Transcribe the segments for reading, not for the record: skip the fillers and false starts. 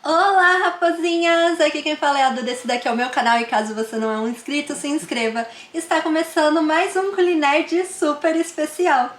Olá, raposinhas! Aqui quem fala é a Duda, esse daqui é o meu canal e caso você não é um inscrito, se inscreva. Está começando mais um Culinerd super especial.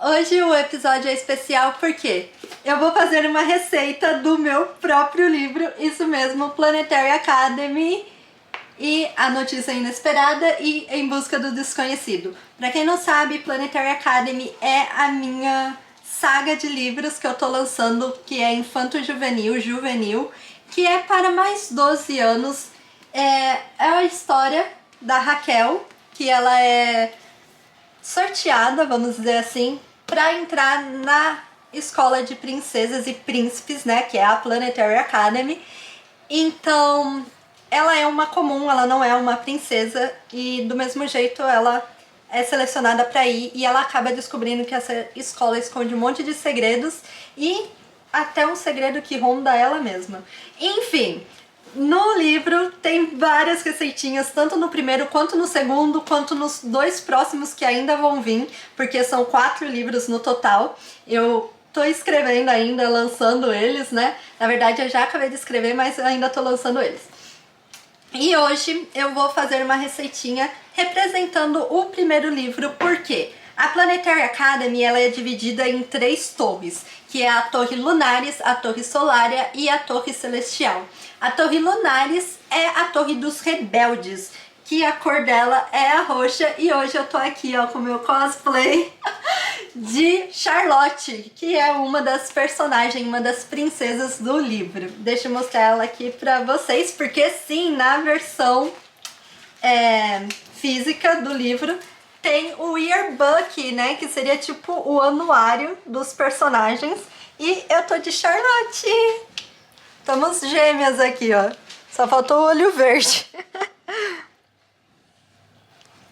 Hoje o episódio é especial porque eu vou fazer uma receita do meu próprio livro, isso mesmo, Planetary Academy e a notícia inesperada e Em Busca do Desconhecido. Pra quem não sabe, Planetary Academy é a minha saga de livros que eu tô lançando, que é infanto-juvenil, que é para mais 12 anos. É a história da Raquel, que ela é sorteada, vamos dizer assim, para entrar na escola de princesas e príncipes, né, que é a Planetary Academy. Então, ela é uma comum, ela não é uma princesa e do mesmo jeito ela é selecionada para ir e ela acaba descobrindo que essa escola esconde um monte de segredos e até um segredo que ronda ela mesma. Enfim, no livro tem várias receitinhas, tanto no primeiro quanto no segundo, quanto nos dois próximos que ainda vão vir, porque são 4 livros no total. Eu tô escrevendo ainda, lançando eles, né? Na verdade eu já acabei de escrever, mas ainda tô lançando eles. E hoje eu vou fazer uma receitinha representando o primeiro livro, porque a Planetary Academy ela é dividida em 3 torres, que é a Torre Lunaris, a Torre Solária e a Torre Celestial. A Torre Lunaris é a Torre dos Rebeldes, que a cor dela é a roxa, e hoje eu tô aqui ó, com o meu cosplay de Charlotte, que é uma das personagens, uma das princesas do livro. Deixa eu mostrar ela aqui pra vocês, porque sim, na versão física do livro tem o yearbook, né, que seria tipo o anuário dos personagens, e eu tô de Charlotte. Estamos gêmeas aqui, ó. Só faltou o olho verde.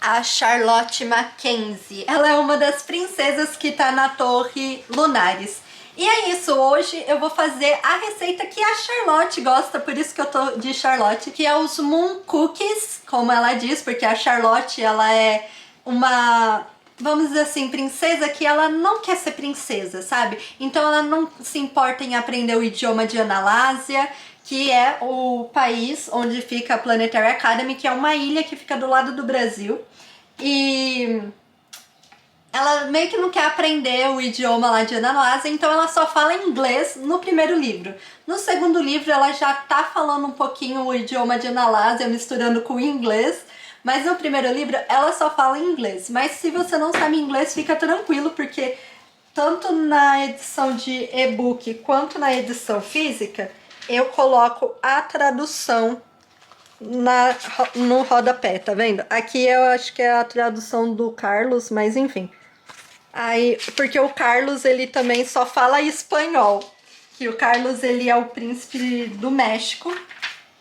A Charlotte Mackenzie. Ela é uma das princesas que tá na Torre Lunaris. E é isso, hoje eu vou fazer a receita que a Charlotte gosta, por isso que eu tô de Charlotte, que é os Moon Cookies, como ela diz, porque a Charlotte, ela é uma, vamos dizer assim, princesa que ela não quer ser princesa, sabe? Então ela não se importa em aprender o idioma de Analásia, que é o país onde fica a Planetary Academy, que é uma ilha que fica do lado do Brasil. E ela meio que não quer aprender o idioma lá de Analásia, então ela só fala inglês no primeiro livro. No segundo livro ela já tá falando um pouquinho o idioma de Analásia, misturando com o inglês, mas no primeiro livro ela só fala inglês. Mas se você não sabe inglês, fica tranquilo, porque tanto na edição de e-book quanto na edição física, eu coloco a tradução no rodapé, tá vendo? Aqui eu acho que é a tradução do Carlos, mas enfim. Aí, porque o Carlos, ele também só fala espanhol. Que o Carlos, ele é o príncipe do México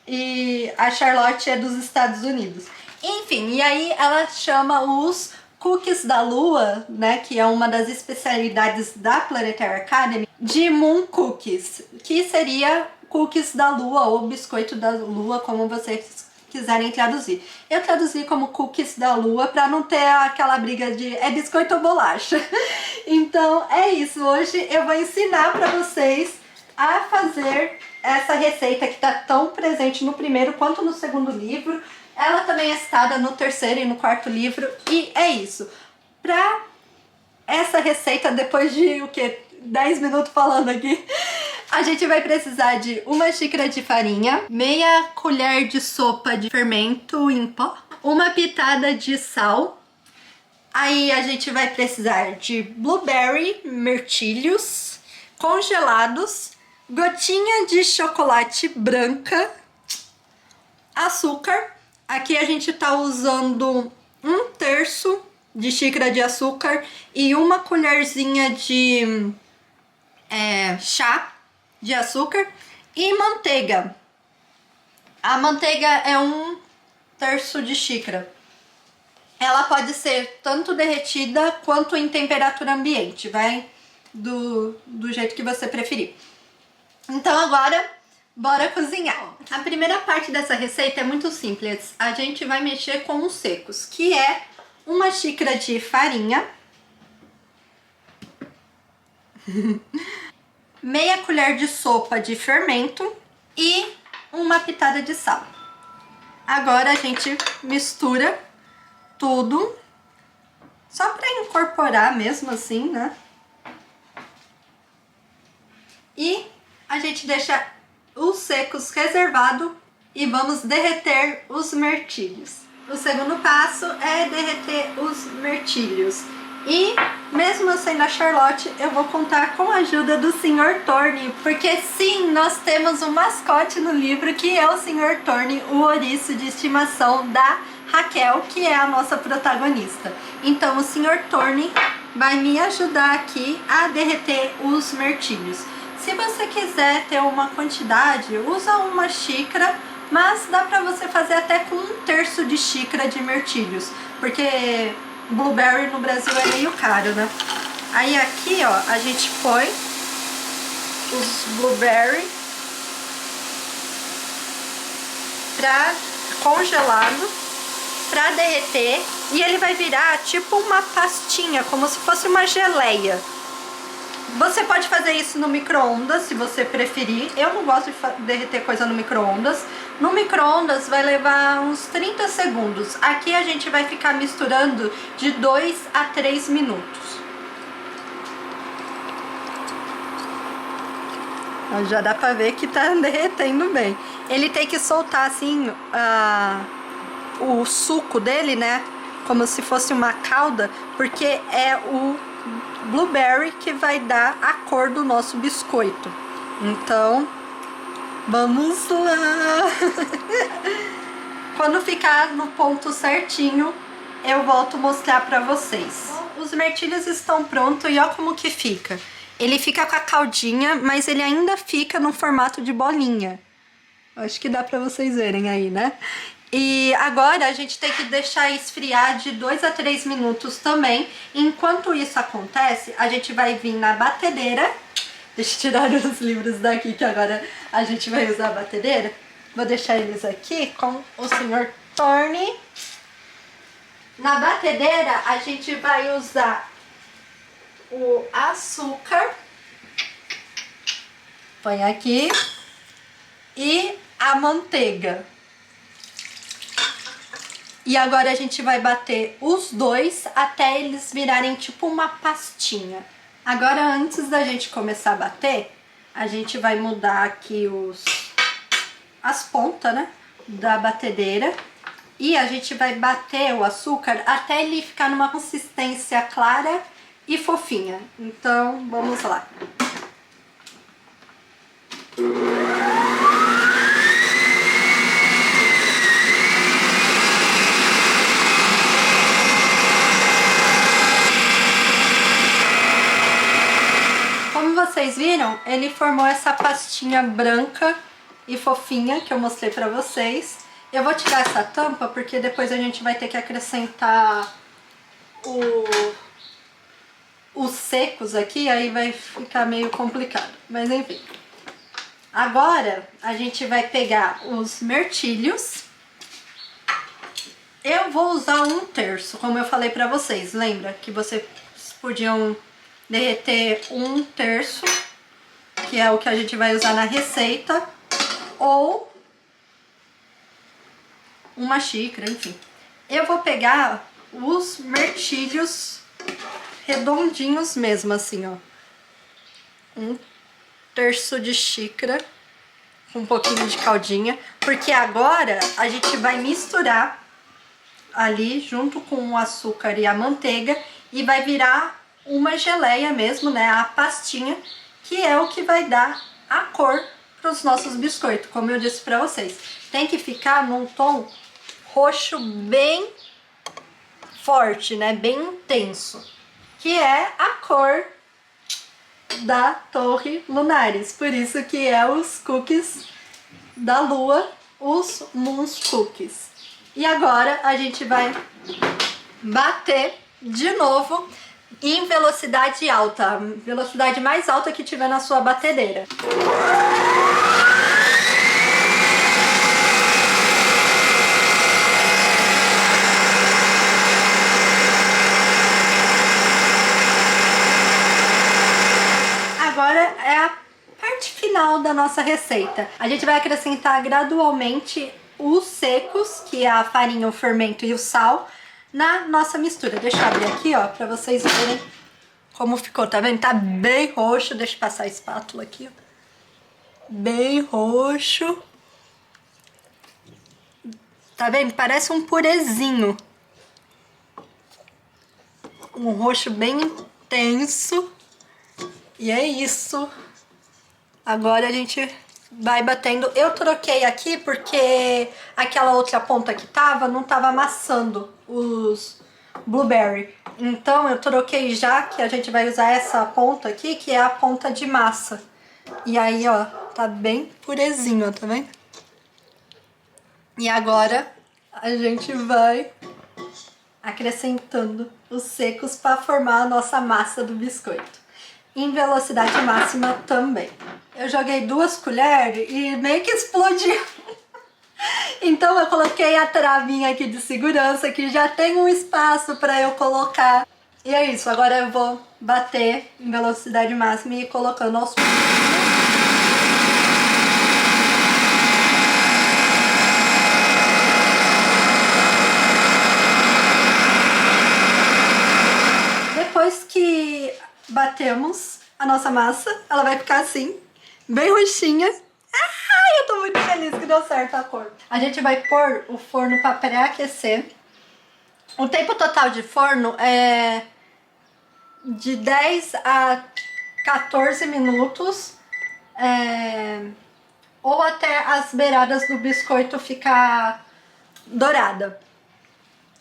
e a Charlotte é dos Estados Unidos. Enfim, e aí ela chama os Cookies da Lua, né, que é uma das especialidades da Planetary Academy, de Moon Cookies, que seria cookies da lua ou biscoito da lua, como vocês quiserem traduzir. Eu traduzi como cookies da lua para não ter aquela briga de é biscoito ou bolacha. Então é isso, hoje eu vou ensinar para vocês a fazer essa receita que está tão presente no primeiro quanto no segundo livro. Ela também é citada no terceiro e no quarto livro, e é isso. Para essa receita, depois de o que? 10 minutos falando aqui, a gente vai precisar de uma xícara de farinha, meia colher de sopa de fermento em pó, uma pitada de sal. Aí a gente vai precisar de blueberry, mirtilhos congelados, gotinha de chocolate branca, açúcar. Aqui a gente tá usando 1/3 de xícara de açúcar e uma colherzinha de chá de açúcar e manteiga. A manteiga é terço de xícara. Ela pode ser tanto derretida quanto em temperatura ambiente, vai do jeito que você preferir. Então agora, bora cozinhar. A primeira parte dessa receita é muito simples. A gente vai mexer com os secos, que é uma xícara de farinha, meia colher de sopa de fermento e uma pitada de sal. Agora a gente mistura tudo, só para incorporar mesmo assim, né? E a gente deixa os secos reservados e vamos derreter os mirtilhos. O segundo passo é derreter os mirtilhos. E mesmo eu sendo a Charlotte, eu vou contar com a ajuda do Sr. Thorne, porque sim, nós temos um mascote no livro que é o Sr. Thorne, o ouriço de estimação da Raquel, que é a nossa protagonista. Então o Sr. Thorne vai me ajudar aqui a derreter os mirtilhos. Se você quiser ter uma quantidade, usa uma xícara, mas dá pra você fazer até com 1/3 de xícara de mirtilhos, porque blueberry no Brasil é meio caro, né? Aí aqui, ó, a gente põe os blueberry congelado pra derreter e ele vai virar tipo uma pastinha, como se fosse uma geleia. Você pode fazer isso no micro-ondas, se você preferir. Eu não gosto de derreter coisa no micro-ondas. No micro-ondas vai levar uns 30 segundos. Aqui a gente vai ficar misturando de 2 a 3 minutos. Já dá pra ver que tá derretendo bem. Ele tem que soltar assim o suco dele, né? Como se fosse uma calda, porque é o blueberry que vai dar a cor do nosso biscoito. Então, vamos lá! Quando ficar no ponto certinho, eu volto mostrar pra vocês. Os mirtilhos estão prontos e ó como que fica. Ele fica com a caldinha, mas ele ainda fica no formato de bolinha. Acho que dá pra vocês verem aí, né? E agora a gente tem que deixar esfriar de 2 a 3 minutos também. Enquanto isso acontece, a gente vai vir na batedeira. Deixa eu tirar os livros daqui que agora a gente vai usar a batedeira. Vou deixar eles aqui com o Sr. Thorne. Na batedeira a gente vai usar o açúcar. Põe aqui. E a manteiga. E agora a gente vai bater os dois até eles virarem tipo uma pastinha. Agora, antes da gente começar a bater, a gente vai mudar aqui as pontas, né, da batedeira. E a gente vai bater o açúcar até ele ficar numa consistência clara e fofinha. Então, vamos lá. Vocês viram? Ele formou essa pastinha branca e fofinha que eu mostrei pra vocês. Eu vou tirar essa tampa porque depois a gente vai ter que acrescentar os secos aqui, aí vai ficar meio complicado. Mas enfim. Agora a gente vai pegar os mirtilhos. Eu vou usar 1/3, como eu falei pra vocês. Lembra que vocês podiam derreter 1/3, que é o que a gente vai usar na receita, ou uma xícara, enfim. Eu vou pegar os mirtilhos redondinhos mesmo, assim, ó. 1/3 de xícara, com um pouquinho de caldinha, porque agora a gente vai misturar ali junto com o açúcar e a manteiga e vai virar uma geleia mesmo, né, a pastinha, que é o que vai dar a cor para os nossos biscoitos, como eu disse para vocês. Tem que ficar num tom roxo bem forte, né, bem intenso, que é a cor da Torre Lunares, por isso que é os cookies da lua, os Moon Cookies. E agora a gente vai bater de novo em velocidade alta, a velocidade mais alta que tiver na sua batedeira. Agora é a parte final da nossa receita. A gente vai acrescentar gradualmente os secos, que é a farinha, o fermento e o sal, na nossa mistura. Deixa eu abrir aqui, ó, pra vocês verem como ficou, tá vendo? Tá bem roxo, deixa eu passar a espátula aqui, ó. Bem roxo. Tá vendo? Parece um purezinho. Um roxo bem intenso. E é isso. Agora a gente vai batendo. Eu troquei aqui porque aquela outra ponta que tava, não tava amassando os blueberry. Então eu troquei já, que a gente vai usar essa ponta aqui, que é a ponta de massa. E aí, ó, tá bem purezinho, ó, tá vendo? E agora a gente vai acrescentando os secos para formar a nossa massa do biscoito. Em velocidade máxima também. Eu joguei 2 colheres e meio que explodiu. Então eu coloquei a travinha aqui de segurança, que já tem um espaço para eu colocar. E é isso, agora eu vou bater em velocidade máxima e ir colocando aos poucos. Depois que batemos a nossa massa, ela vai ficar assim, bem roxinha. Ai, eu tô muito feliz que deu certo a cor. A gente vai pôr o forno para pré-aquecer. O tempo total de forno é de 10 a 14 minutos, ou até as beiradas do biscoito ficar dourada.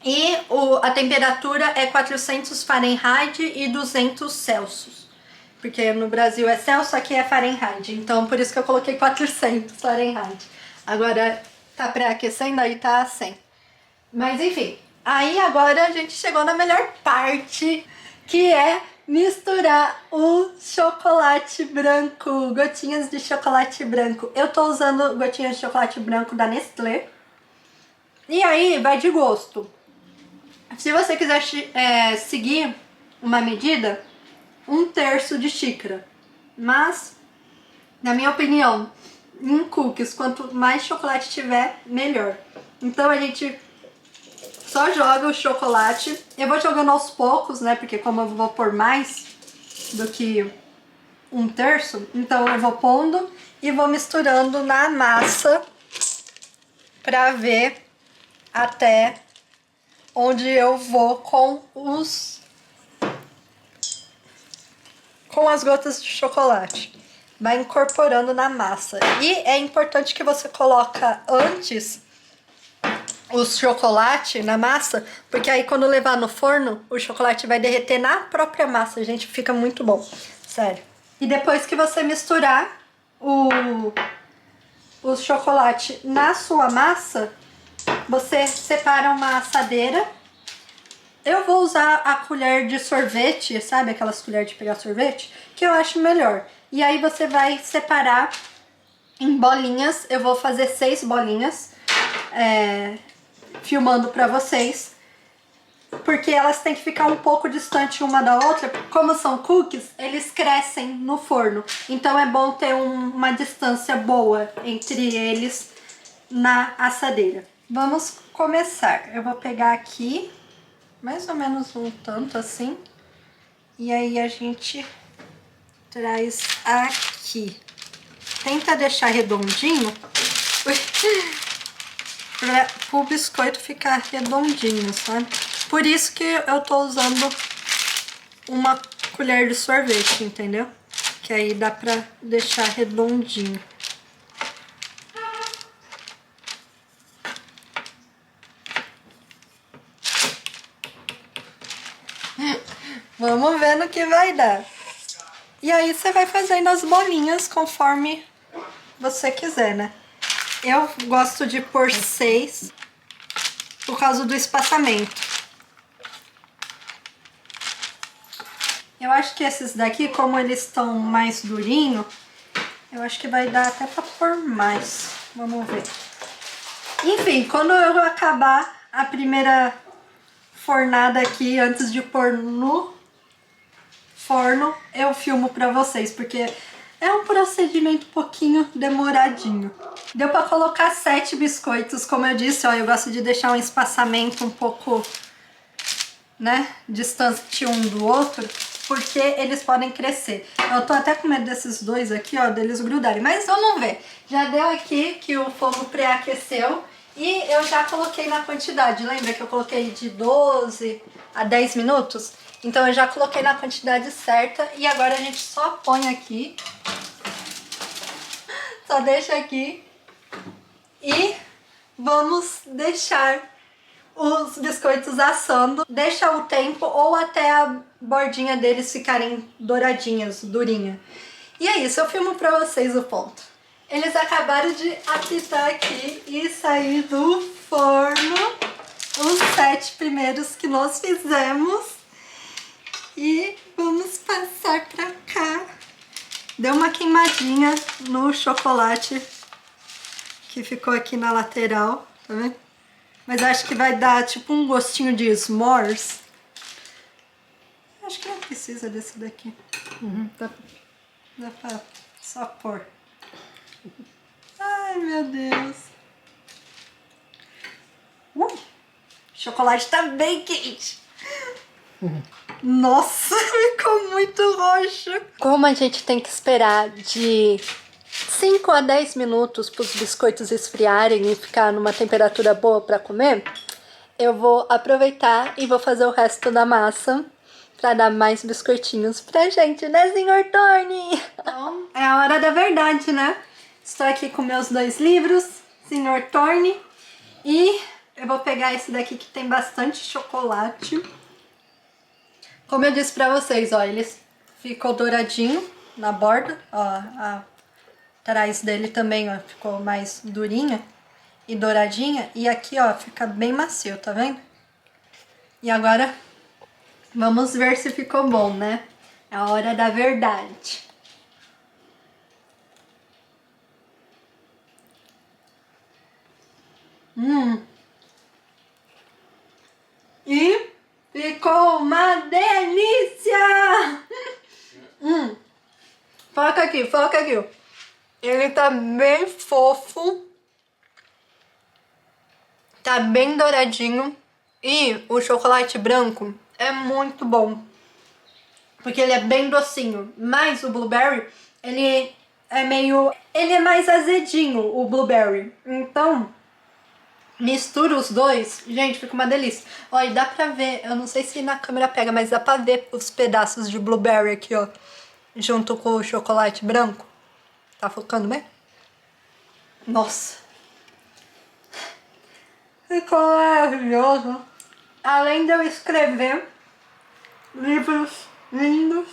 E a temperatura é 400 Fahrenheit e 200 Celsius. Porque no Brasil é Celsius, aqui é Fahrenheit. Então por isso que eu coloquei 400 Fahrenheit. Agora tá pré-aquecendo, aí tá 100. Mas enfim, aí agora a gente chegou na melhor parte, que é misturar o chocolate branco, gotinhas de chocolate branco. Eu tô usando gotinhas de chocolate branco da Nestlé. E aí vai de gosto. Se você quiser seguir uma medida, 1/3 de xícara. Mas, na minha opinião, em cookies, quanto mais chocolate tiver, melhor. Então a gente só joga o chocolate. Eu vou jogando aos poucos, né? Porque como eu vou pôr mais do que 1/3, então eu vou pondo e vou misturando na massa pra ver até onde eu vou com as gotas de chocolate. Vai incorporando na massa. E é importante que você coloca antes o chocolate na massa, porque aí quando levar no forno, o chocolate vai derreter na própria massa, gente, fica muito bom, sério. E depois que você misturar o chocolate na sua massa, você separa uma assadeira. Eu vou usar a colher de sorvete, sabe aquelas colheres de pegar sorvete? Que eu acho melhor. E aí você vai separar em bolinhas. Eu vou fazer 6 bolinhas, filmando pra vocês. Porque elas têm que ficar um pouco distante uma da outra. Como são cookies, eles crescem no forno. Então é bom ter uma distância boa entre eles na assadeira. Vamos começar. Eu vou pegar aqui mais ou menos um tanto assim. E aí a gente traz aqui. Tenta deixar redondinho para o biscoito ficar redondinho, sabe? Por isso que eu tô usando uma colher de sorvete, entendeu? Que aí dá pra deixar redondinho. Vamos ver no que vai dar. E aí você vai fazendo as bolinhas conforme você quiser, né? Eu gosto de pôr 6. por causa do espaçamento. Eu acho que esses daqui, como eles estão mais durinhos, eu acho que vai dar até pra pôr mais. Vamos ver. Enfim, quando eu acabar a primeira fornada aqui, antes de pôr no forno, eu filmo pra vocês, porque é um procedimento um pouquinho demoradinho. Deu pra colocar 7 biscoitos, como eu disse, ó, eu gosto de deixar um espaçamento um pouco, né, distante um do outro, porque eles podem crescer. Eu tô até com medo desses dois aqui, ó, deles grudarem, mas vamos ver. Já deu aqui que o fogo pré-aqueceu e eu já coloquei na quantidade. Lembra que eu coloquei de 12 a 10 minutos? Então eu já coloquei na quantidade certa e agora a gente só põe aqui. Só deixa aqui e vamos deixar os biscoitos assando. Deixa o tempo ou até a bordinha deles ficarem douradinhas, durinha. E é isso, eu filmo pra vocês o ponto. Eles acabaram de apitar aqui e sair do forno os 7 primeiros que nós fizemos. E vamos passar pra cá. Deu uma queimadinha no chocolate que ficou aqui na lateral, tá vendo? Mas acho que vai dar tipo um gostinho de s'mores. Acho que não precisa desse daqui. Dá pra só pôr. Ai, meu Deus. O chocolate tá bem quente. Nossa, ficou muito roxo. Como a gente tem que esperar de 5 a 10 minutos para os biscoitos esfriarem e ficar numa temperatura boa para comer, eu vou aproveitar e vou fazer o resto da massa para dar mais biscoitinhos pra gente, né, senhor Tony? Então, é a hora da verdade, né? Estou aqui com meus 2 livros, senhor Tony, e eu vou pegar esse daqui que tem bastante chocolate. Como eu disse pra vocês, ó, ele ficou douradinho na borda, ó, a trás dele também, ó, ficou mais durinha e douradinha, e aqui, ó, fica bem macio, tá vendo? E agora, vamos ver se ficou bom, né? É a hora da verdade. E ficou uma delícia! Foca aqui, foca aqui. Ele tá bem fofo. Tá bem douradinho. E o chocolate branco é muito bom. Porque ele é bem docinho. Mas o blueberry, ele é meio... Ele é mais azedinho, o blueberry. Então, mistura os dois. Gente, fica uma delícia. Ó, e dá pra ver, eu não sei se na câmera pega, mas dá pra ver os pedaços de blueberry aqui, ó. Junto com o chocolate branco. Tá focando bem? Nossa. Ficou maravilhoso. Além de eu escrever livros lindos,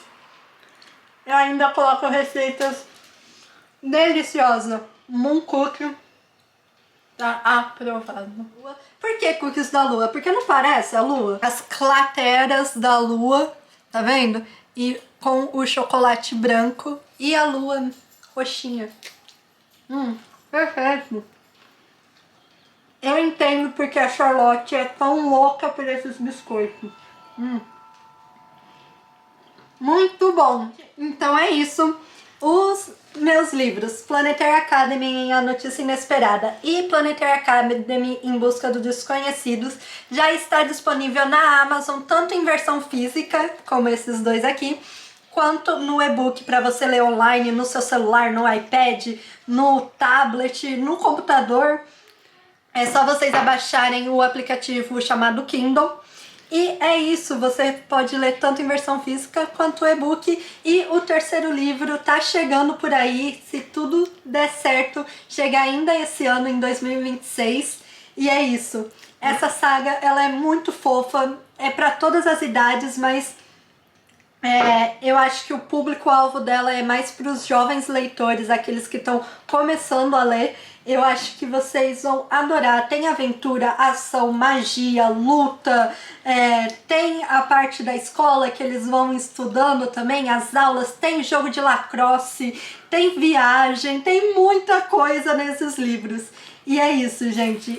eu ainda coloco receitas deliciosas. Moon Cookie tá aprovado. Por que cookies da lua? Porque não parece a lua? As crateras da lua, tá vendo? E com o chocolate branco e a lua roxinha. Perfeito. Eu entendo porque a Charlotte é tão louca por esses biscoitos. Muito bom. Então é isso. Os meus livros, Planetary Academy em A Notícia Inesperada e Planetary Academy em Busca dos Desconhecidos, já está disponível na Amazon, tanto em versão física, como esses dois aqui, quanto no e-book para você ler online, no seu celular, no iPad, no tablet, no computador. É só vocês abaixarem o aplicativo chamado Kindle. E é isso, você pode ler tanto em versão física quanto e-book. E o terceiro livro tá chegando por aí, se tudo der certo, chega ainda esse ano, em 2026. E é isso. Essa saga, ela é muito fofa, é para todas as idades, mas Eu acho que o público-alvo dela é mais para os jovens leitores, aqueles que estão começando a ler. Eu acho que vocês vão adorar. Tem aventura, ação, magia, luta, tem a parte da escola que eles vão estudando também, as aulas, tem jogo de lacrosse, tem viagem, tem muita coisa nesses livros. E é isso, gente.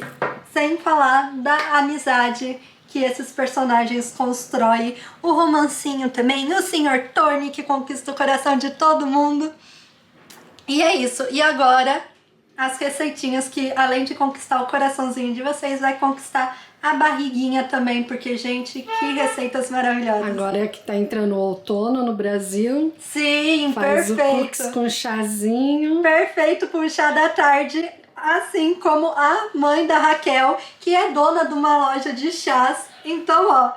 Sem falar da amizade que esses personagens constroem, o romancinho também, o Sr. Thorne que conquista o coração de todo mundo. E é isso. E agora, as receitinhas que, além de conquistar o coraçãozinho de vocês, vai conquistar a barriguinha também, porque, gente, que receitas maravilhosas. Agora é que tá entrando o outono no Brasil. Sim, faz perfeito. O cookies com chazinho. Perfeito pro chá da tarde. Assim como a mãe da Raquel, que é dona de uma loja de chás. Então, ó,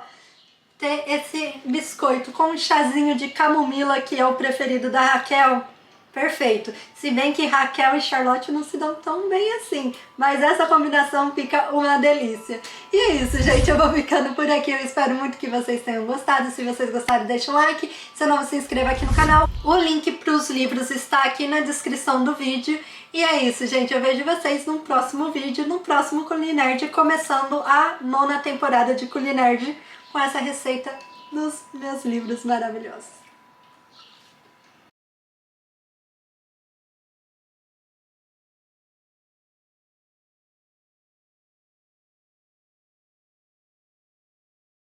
ter esse biscoito com um chazinho de camomila, que é o preferido da Raquel, perfeito. Se bem que Raquel e Charlotte não se dão tão bem assim, mas essa combinação fica uma delícia. E é isso, gente, eu vou ficando por aqui. Eu espero muito que vocês tenham gostado. Se vocês gostaram, deixa um like. Se não, se inscreva aqui no canal. O link para os livros está aqui na descrição do vídeo. E é isso, gente. Eu vejo vocês no próximo vídeo, no próximo Culinerd, começando a 9ª temporada de Culinerd com essa receita dos meus livros maravilhosos.